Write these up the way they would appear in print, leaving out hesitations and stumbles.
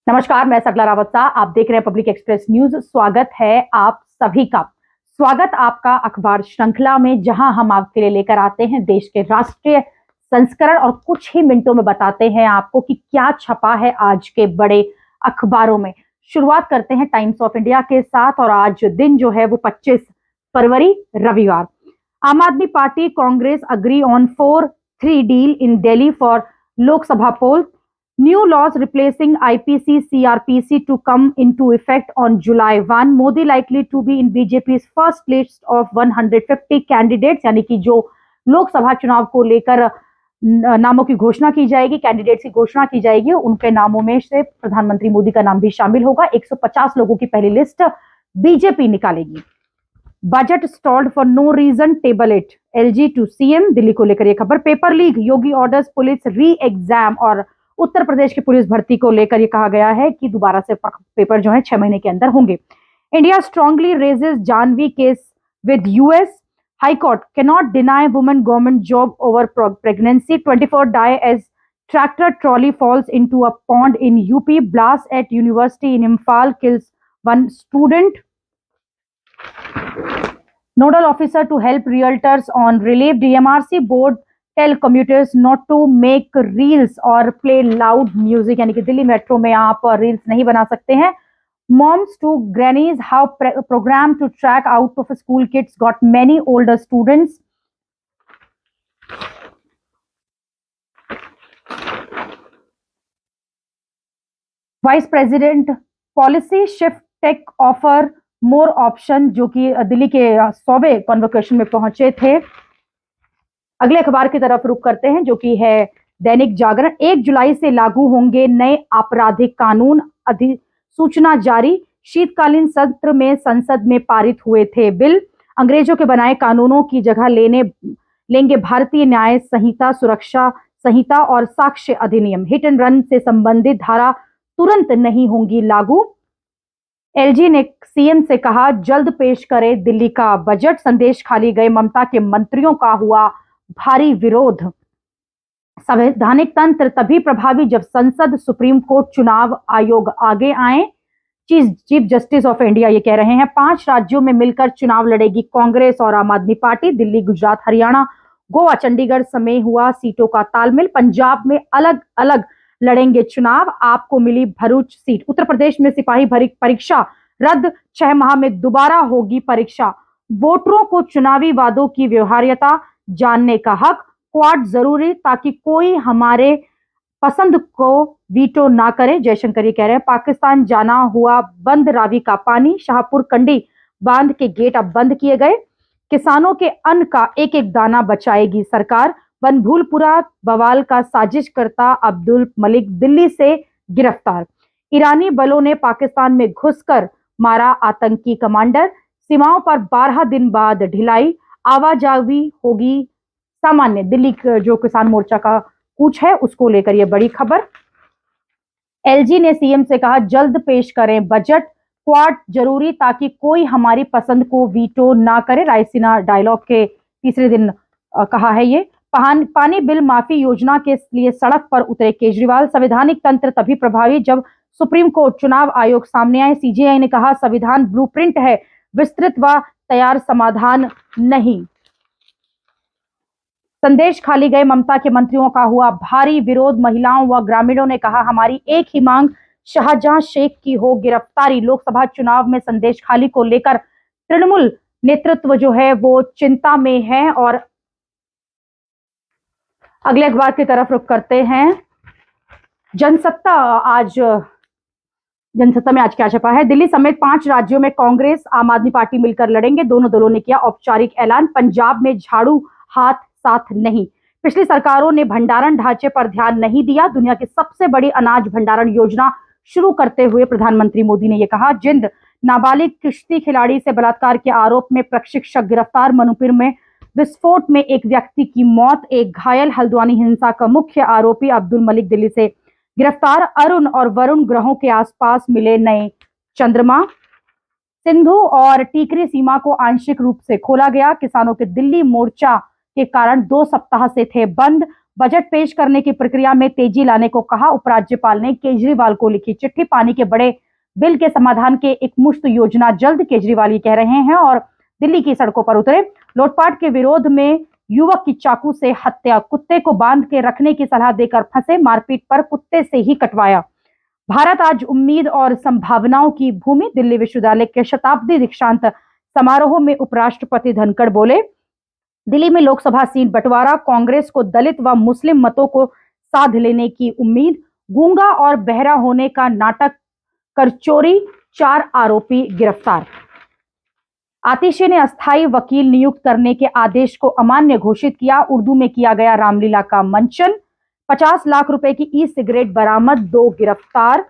नमस्कार, मैं सकला रावत साह। आप देख रहे हैं पब्लिक एक्सप्रेस न्यूज। स्वागत है आप सभी का। स्वागत आपका अखबार श्रृंखला में, जहां हम आपके लिए लेकर आते हैं देश के राष्ट्रीय संस्करण और कुछ ही मिनटों में बताते हैं आपको कि क्या छपा है आज के बड़े अखबारों में। शुरुआत करते हैं टाइम्स ऑफ इंडिया के साथ और आज दिन जो है वो 25 फरवरी रविवार। Aam Aadmi Party Congress agree on 4-3 deal in Delhi for Lok Sabha poll. New laws replacing IPC CRPC to come into effect on July 1. Modi likely to be in BJP's first list of 150 candidates, यानी कि जो लोकसभा चुनाव को लेकर नामों की घोषणा की जाएगी, कैंडिडेट्स की घोषणा की जाएगी, उनके नामों में से प्रधानमंत्री मोदी का नाम भी शामिल होगा। 150 लोगों की पहली लिस्ट बीजेपी निकालेगी। Budget stalled for no reason, table it, LG to CM. Delhi को लेकर यह खबर। Paper leak, Yogi orders police re exam. और उत्तर प्रदेश की पुलिस भर्ती को लेकर यह कहा गया है कि दोबारा से पेपर जो है 6 महीने के अंदर होंगे। India strongly raises Jahnavi case with US. High court cannot deny women government job over pregnancy. 24 die as tractor trolley falls into a pond in UP. Blast at university in Imphal kills 1 student. Nodal officer to help realtors on relief. DMRC board tell commuters not to make reels or play loud music. यानी कि Delhi metro में आप reels नहीं बना सकते हैं। Moms to grannies, how program to track out of school kids got many older students. Vice President policy shift tech offer more option, जो कि दिल्ली के 100वें कॉन्वोकेशन में पहुंचे थे। अगले अखबार की तरफ रुख करते हैं, जो कि है दैनिक जागरण। 1 जुलाई से लागू होंगे नए आपराधिक कानून, अधिसूचना जारी। शीतकालीन सत्र में संसद में पारित हुए थे बिल। अंग्रेजों के बनाए कानूनों की जगह लेंगे भारतीय न्याय संहिता, सुरक्षा संहिता और साक्ष्य अधिनियम। हिट एंड रन से संबंधित धारा तुरंत नहीं होंगी लागू। एलजी ने सीएम से कहा जल्द पेश करे दिल्ली का बजट। संदेश खाली गए ममता के मंत्रियों का हुआ भारी विरोध। संवैधानिक तंत्र तभी प्रभावी जब संसद, सुप्रीम कोर्ट, चुनाव आयोग आगे आए। चीफ जस्टिस ऑफ इंडिया ये कह रहे हैं। 5 राज्यों में मिलकर चुनाव लड़ेगी कांग्रेस और आम आदमी पार्टी। दिल्ली, गुजरात, हरियाणा, गोवा, चंडीगढ़ समेत हुआ सीटों का तालमेल। पंजाब में अलग अलग लड़ेंगे चुनाव, आपको मिली भरूच सीट। उत्तर प्रदेश में सिपाही परीक्षा रद्द, 6 माह में दोबारा होगी परीक्षा। वोटरों को चुनावी वादों की व्यवहार्यता जानने का हक। क्वाड जरूरी ताकि कोई हमारे पसंद को वीटो ना करे, जयशंकर ये कह रहे हैं। पाकिस्तान जाना हुआ बंद रावी का पानी। शाहपुर कंडी बांध के गेट अब बंद किए गए। किसानों के अन्न का एक एक दाना बचाएगी सरकार। बनभूलपुरा बवाल का साजिश करता अब्दुल मलिक दिल्ली से गिरफ्तार। ईरानी बलों ने पाकिस्तान में घुसकर मारा आतंकी कमांडर। सीमाओं पर 12 दिन बाद ढिलाई, आवाजाही होगी सामान्य। दिल्ली जो किसान मोर्चा का कूच है उसको लेकर यह बड़ी खबर। एलजी ने सीएम से कहा जल्द पेश करें बजट। क्वाड जरूरी ताकि कोई हमारी पसंद को वीटो ना करे। रायसीना डायलॉग के तीसरे दिन कहा है ये। पानी बिल माफी योजना के लिए सड़क पर उतरे केजरीवाल। संवैधानिक तंत्र तभी प्रभावी जब सुप्रीम कोर्ट, चुनाव आयोग सामने आए। सीजेआई ने कहा संविधान ब्लूप्रिंट है, विस्तृत व तैयार समाधान नहीं। संदेश खाली गए ममता के मंत्रियों का हुआ भारी विरोध। महिलाओं व ग्रामीणों ने कहा हमारी एक ही मांग, शाहजहां शेख की हो गिरफ्तारी। लोकसभा चुनाव में संदेश खाली को लेकर तृणमूल नेतृत्व जो है वो चिंता में है। और अगले अखबार की तरफ रुख करते हैं। जनसत्ता में आज क्या छपा है। दिल्ली समेत 5 राज्यों में कांग्रेस आम आदमी पार्टी मिलकर लड़ेंगे। दोनों दलों ने किया औपचारिक ऐलान। पंजाब में झाड़ू हाथ साथ नहीं। पिछली सरकारों ने भंडारण ढांचे पर ध्यान नहीं दिया। दुनिया की सबसे बड़ी अनाज भंडारण योजना शुरू करते हुए प्रधानमंत्री मोदी ने यह कहा। जिंद, नाबालिग कुश्ती खिलाड़ी से बलात्कार के आरोप में प्रशिक्षक गिरफ्तार। मनुपुर में विस्फोट में एक व्यक्ति की मौत, एक घायल। हल्द्वानी हिंसा का मुख्य आरोपी अब्दुल मलिक दिल्ली से गिरफ्तार। अरुण और वरुण ग्रहों के आसपास मिले नए चंद्रमा। सिंधु और टीकरी सीमा को आंशिक रूप से खोला गया। किसानों के दिल्ली मोर्चा के कारण 2 सप्ताह से थे बंद। बजट पेश करने की प्रक्रिया में तेजी लाने को कहा। उपराज्यपाल ने केजरीवाल को लिखी चिट्ठी। पानी के बड़े बिल के समाधान के एक मुश्त योजना जल्द, केजरीवाल ये कह रहे हैं और दिल्ली की सड़कों पर उतरे। लूटपाट के विरोध में युवक की चाकू से हत्या, कुत्ते को बांध के रखने की सलाह देकर फंसे, मारपीट पर कुत्ते से ही कटवाया। भारत आज उम्मीद और संभावनाओं की भूमि। दिल्ली विश्वविद्यालय के शताब्दी दीक्षांत समारोह में उपराष्ट्रपति धनखड़ बोले, दिल्ली में लोकसभा सीट बंटवारा, कांग्रेस को दलित व मुस्लिम मतों को साध लेने की उम्मीद। गूंगा और बहरा होने का नाटक कर चोरी, 4 आरोपी गिरफ्तार। आतिशी ने अस्थायी वकील नियुक्त करने के आदेश को अमान्य घोषित किया। उर्दू में किया गया रामलीला का मंचन। 50 लाख रुपए की ई सिगरेट बरामद, 2 गिरफ्तार।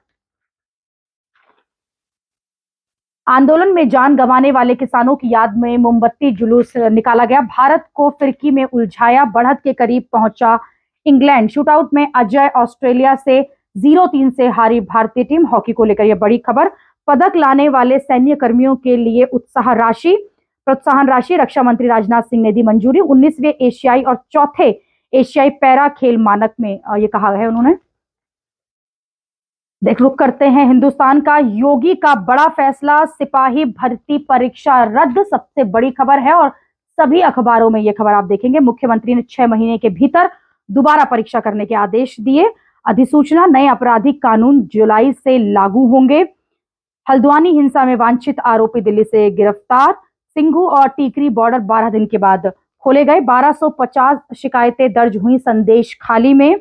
आंदोलन में जान गंवाने वाले किसानों की याद में मोमबत्ती जुलूस निकाला गया। भारत को फिरकी में उलझाया, बढ़त के करीब पहुंचा इंग्लैंड। शूटआउट में अजय ऑस्ट्रेलिया से 0-3 से हारी भारतीय टीम। हॉकी को लेकर यह बड़ी खबर। पदक लाने वाले सैन्य कर्मियों के लिए प्रोत्साहन राशि रक्षा मंत्री राजनाथ सिंह ने दी मंजूरी। 19वें एशियाई और चौथे एशियाई पैरा खेल मानक में ये कहा है उन्होंने। रुख करते हैं हिंदुस्तान का। योगी का बड़ा फैसला, सिपाही भर्ती परीक्षा रद्द, सबसे बड़ी खबर है और सभी अखबारों में यह खबर आप देखेंगे। मुख्यमंत्री ने 6 महीने के भीतर दोबारा परीक्षा करने के आदेश दिए। अधिसूचना, नए आपराधिक कानून जुलाई से लागू होंगे। हल्द्वानी हिंसा में वांछित आरोपी दिल्ली से गिरफ्तार। सिंघू और टीकरी बॉर्डर 12 दिन के बाद खोले गए। 1250 शिकायतें दर्ज हुई संदेश खाली में।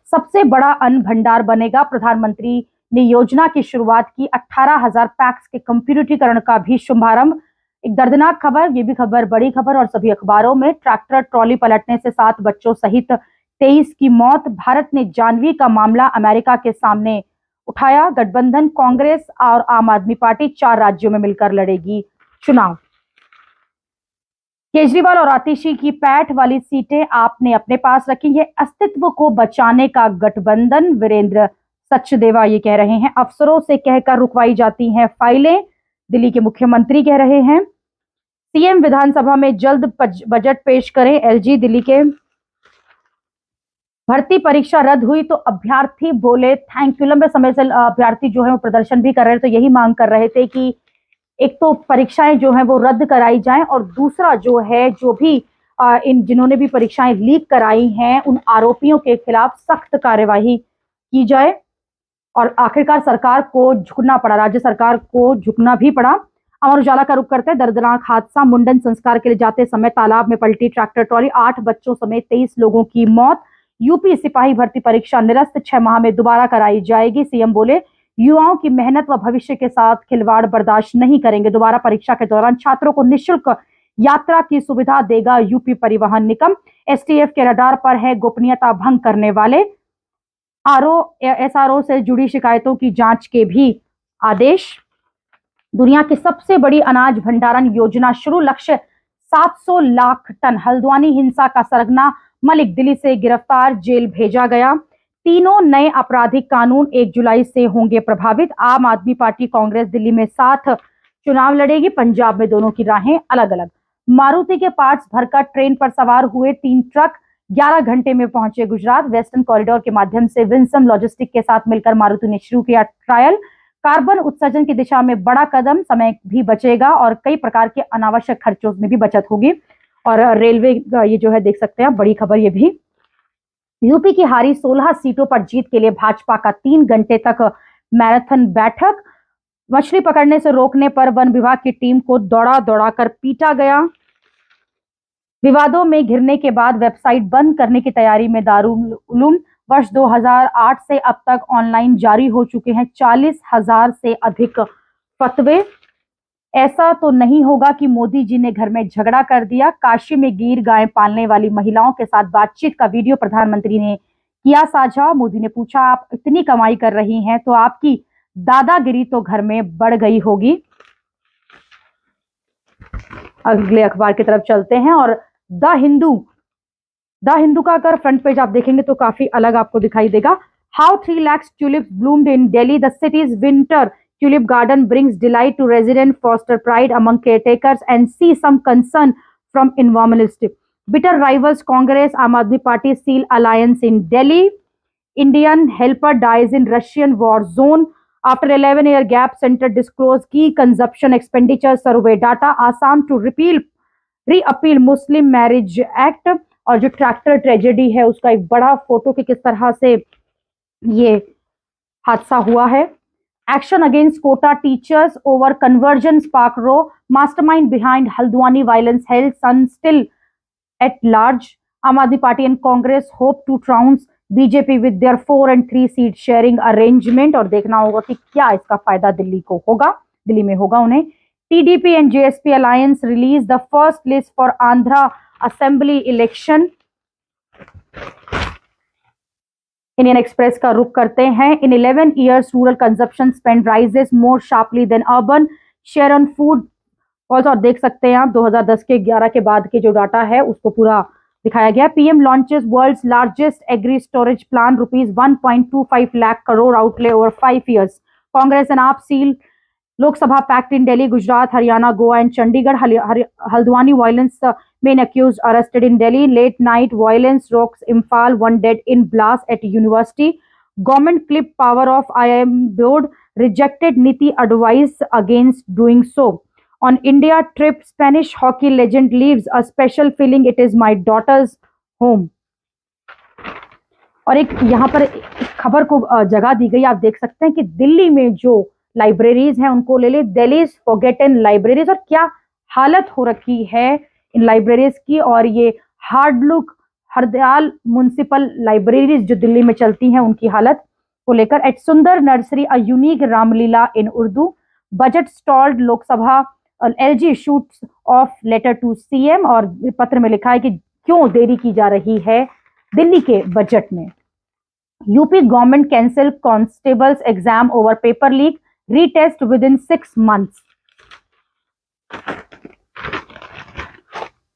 सबसे बड़ा अन्न भंडार बनेगा, प्रधानमंत्री ने योजना की शुरुआत की। 18,000 पैक्स के कंप्यूटरीकरण का भी शुभारंभ। एक दर्दनाक खबर, ये भी खबर बड़ी खबर और सभी अखबारों में। ट्रैक्टर ट्रॉली पलटने से 7 बच्चों सहित 23 की मौत। भारत ने जानवी का मामला अमेरिका के सामने उठाया। गठबंधन कांग्रेस और आम आदमी पार्टी 4 राज्यों में मिलकर लड़ेगी चुनाव। केजरीवाल और आतिशी की पैठ वाली सीटें आपने अपने पास रखी है। अस्तित्व को बचाने का गठबंधन, वीरेंद्र सचदेवा ये कह रहे हैं। अफसरों से कहकर रुकवाई जाती हैं फाइलें, दिल्ली के मुख्यमंत्री कह रहे हैं। सीएम विधानसभा में जल्द बजट पेश करें, एलजी दिल्ली के। भर्ती परीक्षा रद्द हुई तो अभ्यर्थी बोले थैंक यू। लंबे समय से अभ्यर्थी जो है वो प्रदर्शन भी कर रहे थे, तो यही मांग कर रहे थे कि एक तो परीक्षाएं जो है वो रद्द कराई जाएं और दूसरा जो है, जो भी इन जिन्होंने भी परीक्षाएं लीक कराई हैं उन आरोपियों के खिलाफ सख्त कार्यवाही की जाए। और आखिरकार सरकार को झुकना पड़ा, राज्य सरकार को झुकना भी पड़ा। अमर उजाला का रुख करते हैं। दर्दनाक हादसा, मुंडन संस्कार के लिए जाते समय तालाब में पलटी ट्रैक्टर ट्रॉली, 8 बच्चों समेत 23 लोगों की मौत। यूपी सिपाही भर्ती परीक्षा निरस्त, 6 माह में दोबारा कराई जाएगी। सीएम बोले युवाओं की मेहनत व भविष्य के साथ खिलवाड़ बर्दाश्त नहीं करेंगे। दोबारा परीक्षा के दौरान छात्रों को निःशुल्क यात्रा की सुविधा देगा यूपी परिवहन निगम। एसटीएफ के रडार पर है गोपनीयता भंग करने वाले। एसआरओ से जुड़ी शिकायतों की जांच के भी आदेश। दुनिया की सबसे बड़ी अनाज भंडारण योजना शुरू, लक्ष्य 700 लाख टन। हल्द्वानी हिंसा का सरगना मलिक दिल्ली से गिरफ्तार, जेल भेजा गया। तीनों नए आपराधिक कानून 1 जुलाई से होंगे प्रभावित। आम आदमी पार्टी कांग्रेस दिल्ली में साथ चुनाव लड़ेगी, पंजाब में दोनों की राहें अलग अलग। मारुति के पार्ट्स भरकर ट्रेन पर सवार हुए 3 ट्रक 11 घंटे में पहुंचे गुजरात। वेस्टर्न कॉरिडोर के माध्यम से विंसम लॉजिस्टिक के साथ मिलकर मारुति ने शुरू किया ट्रायल। कार्बन उत्सर्जन की दिशा में बड़ा कदम, समय भी बचेगा और कई प्रकार के अनावश्यक खर्चों में भी बचत होगी। और रेलवे ये जो है देख सकते हैं, बड़ी खबर ये भी। यूपी की हारी 16 सीटों पर जीत के लिए भाजपा का 3 घंटे तक मैराथन बैठक। मछली पकड़ने से रोकने पर वन विभाग की टीम को दौड़ा दौड़ा कर पीटा गया। विवादों में घिरने के बाद वेबसाइट बंद करने की तैयारी में दारुल उलूम। वर्ष 2008 से अब तक ऑनलाइन जारी हो चुके हैं 40,000 से अधिक फतवे। ऐसा तो नहीं होगा कि मोदी जी ने घर में झगड़ा कर दिया। काशी में गिर गाय पालने वाली महिलाओं के साथ बातचीत का वीडियो प्रधानमंत्री ने किया साझा। मोदी ने पूछा, आप इतनी कमाई कर रही हैं तो आपकी दादागिरी तो घर में बढ़ गई होगी। अगले अखबार की तरफ चलते हैं और द हिंदू का अगर फ्रंट पेज आप देखेंगे तो काफी अलग आपको दिखाई देगा। How 3 lakh tulips bloomed in Delhi, the cities winter tulip garden brings delight to residents, foster pride among caretakers and see some concern from environmentalists. Bitter rivals Congress, Aam Aadmi Party seal alliance in Delhi. Indian helper dies in Russian war zone. After 11-year gap, center disclose key consumption expenditure survey data. Assam to reappeal Muslim marriage act. और जो tractor tragedy है उसका एक बड़ा photo कि किस तरह से ये हादसा हुआ है। Action against Kota teachers over conversion spark row, mastermind behind Haldwani violence health son still at large. Aam Aadmi Party and Congress hope to trounce BJP with their 4 and 3 seat sharing arrangement. और देखना होगा कि क्या इसका फायदा दिल्ली में होगा उन्हें। TDP and JSP alliance release the first list for Andhra assembly election. Indian Express का रुख करते हैं। In 11 years rural consumption spend rises more sharply than urban, share on food also. और देख सकते हैं आप 2010 के 11 के बाद के जो डाटा है उसको पूरा दिखाया गया। PM launches world's largest agri storage plan, ₹1.25 lakh crore outlay over 5 years। Congress and AAP seal Lok Sabha pact in Delhi, Gujarat, Haryana, Goa and Chandigarh. Haldwani violence main accused arrested in Delhi, late night violence rocks Imphal, 1 dead in blast at university। Government clip power of IIM board, rejected Niti advice against doing so। On India trip, Spanish hockey legend leaves a special feeling, it is my daughter's home। और एक यहाँ पर खबर को जगह दी गई, आप देख सकते हैं कि दिल्ली में जो लाइब्रेरीज हैं उनको ले ले, दिल्ली फॉरगेटन लाइब्रेरीज। और क्या हालत हो रखी है इन लाइब्रेरीज की। और ये hard look Hardayal municipal libraries जो दिल्ली में चलती हैं उनकी हालत को लेकर। At Sundar nursery a unique Ramlila in Urdu. Budget stalled Lok Sabha, LG shoots off letter to CM. और पत्र में लिखा है कि क्यों देरी की जा रही है दिल्ली के बजट में। UP government cancel constables exam over paper leak, retest with in 6 months।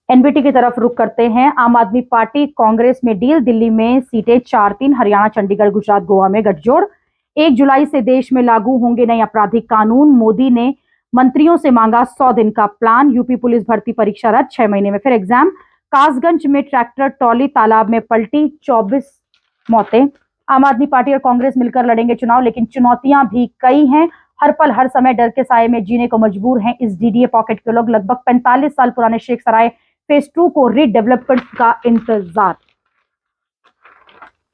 NBT की तरफ रुख करते हैं। आम आदमी पार्टी कांग्रेस में डील, दिल्ली में सीटें 4-3, हरियाणा, चंडीगढ़, गुजरात, गोवा में गठजोड़। 1 जुलाई से देश में लागू होंगे नए आपराधिक कानून, मोदी ने मंत्रियों से मांगा 100 दिन का प्लान। यूपी पुलिस भर्ती परीक्षा रद्द, 6 महीने में फिर एग्जाम। कासगंज में ट्रैक्टर ट्रॉली तालाब में पलटी, 24 मौतें। आम आदमी पार्टी और कांग्रेस मिलकर लड़ेंगे चुनाव, लेकिन चुनौतियां भी कई हैं। हर पल हर समय डर के साए में जीने को मजबूर हैं इस डीडीए पॉकेट के लोग। लगभग 45 साल पुराने शेख सराय फेज 2 को रीडेवलपमेंट का इंतजार।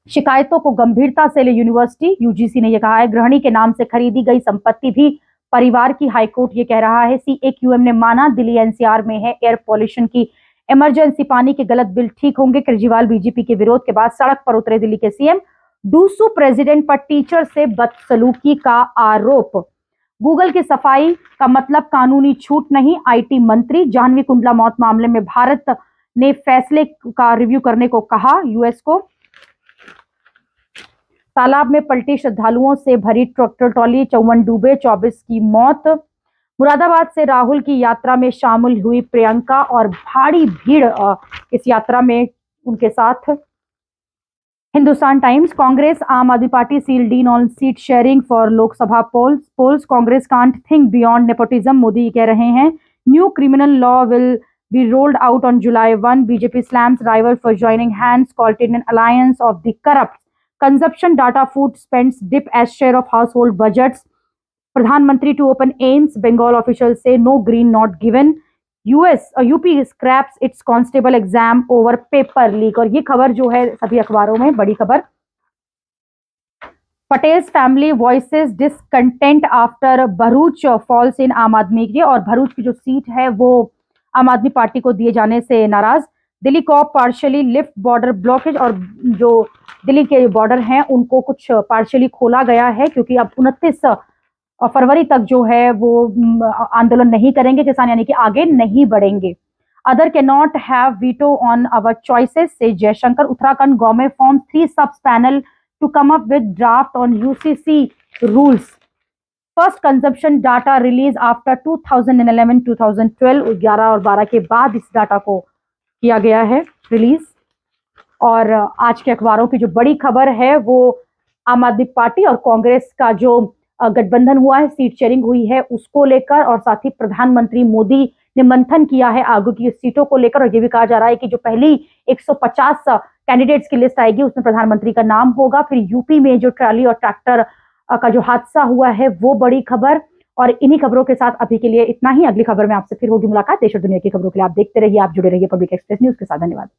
शिकायतों को गंभीरता से ले यूनिवर्सिटी, यूजीसी ने यह कहा है। गृहिणी के नाम से खरीदी गई संपत्ति भी परिवार की, हाईकोर्ट ये कह रहा है। सीएक्यूएम ने माना दिल्ली एनसीआर में है एयर पॉल्यूशन की इमरजेंसी, पानी के गलत बिल ठीक होंगे। केजरीवाल बीजेपी के विरोध के बाद सड़क पर उतरे दिल्ली के सीएम। डूसू प्रेसिडेंट पर टीचर से बदसलूकी का आरोप। गूगल की सफाई का मतलब कानूनी छूट नहीं, आईटी मंत्री। जाह्नवी कुंडला मौत मामले में भारत ने फैसले का रिव्यू करने को कहा यूएस को। तालाब में पलटी श्रद्धालुओं से भरी ट्रैक्टर ट्रॉली, 54 डूबे, 24 की मौत। मुरादाबाद से राहुल की यात्रा में शामिल हुई प्रियंका और भारी भीड़ इस यात्रा में उनके साथ। Hindustan times, Congress Aam Aadmi Party seal deal on seat sharing for Lok Sabha polls. Congress can't think beyond nepotism, Modi कह रहे हैं। New criminal law will be rolled out on July 1। BJP slams rival for joining hands, called an alliance of the corrupt. Consumption data, food spends dip as share of हाउस होल्ड budgets. प्रधानमंत्री to open AIIMS, Bengal official says no green nod given. UP scraps its constable exam over paper leak. और ये खबर जो है सभी अखबारों में बड़ी खबर। Patels family voices discontent after Bharuch falls in आम आदमी की। और भरूच की जो सीट है वो आम आदमी पार्टी को दिए जाने से नाराज। Delhi cop partially lift border blockage. और जो दिल्ली के बॉर्डर हैं उनको कुछ पार्शियली खोला गया है क्योंकि अब 29 फरवरी तक जो है वो आंदोलन नहीं करेंगे किसान, यानी कि आगे नहीं बढ़ेंगे। अदर के not have veto on our choices says Jaishankar. Uttarakhand government form 3 subs panel to come up with draft on UCC rules. First consumption data release after 2011-2012, 11 और 12 के बाद इस डाटा को किया गया है रिलीज। और आज के अखबारों की जो बड़ी खबर है वो आम आदमी पार्टी और कांग्रेस का जो गठबंधन हुआ है, सीट शेयरिंग हुई है उसको लेकर, और साथ ही प्रधानमंत्री मोदी ने मंथन किया है आगे की सीटों को लेकर, और ये भी कहा जा रहा है कि जो पहली 150 कैंडिडेट्स की लिस्ट आएगी उसमें प्रधानमंत्री का नाम होगा। फिर यूपी में जो ट्रॉली और ट्रैक्टर का जो हादसा हुआ है वो बड़ी खबर। और इन्हीं खबरों के साथ अभी के लिए इतना ही। अगली खबर में आपसे फिर होगी मुलाकात। देश और दुनिया की खबरों के लिए आप देखते रहिए, आप जुड़े रहिए पब्लिक एक्सप्रेस न्यूज के साथ। धन्यवाद।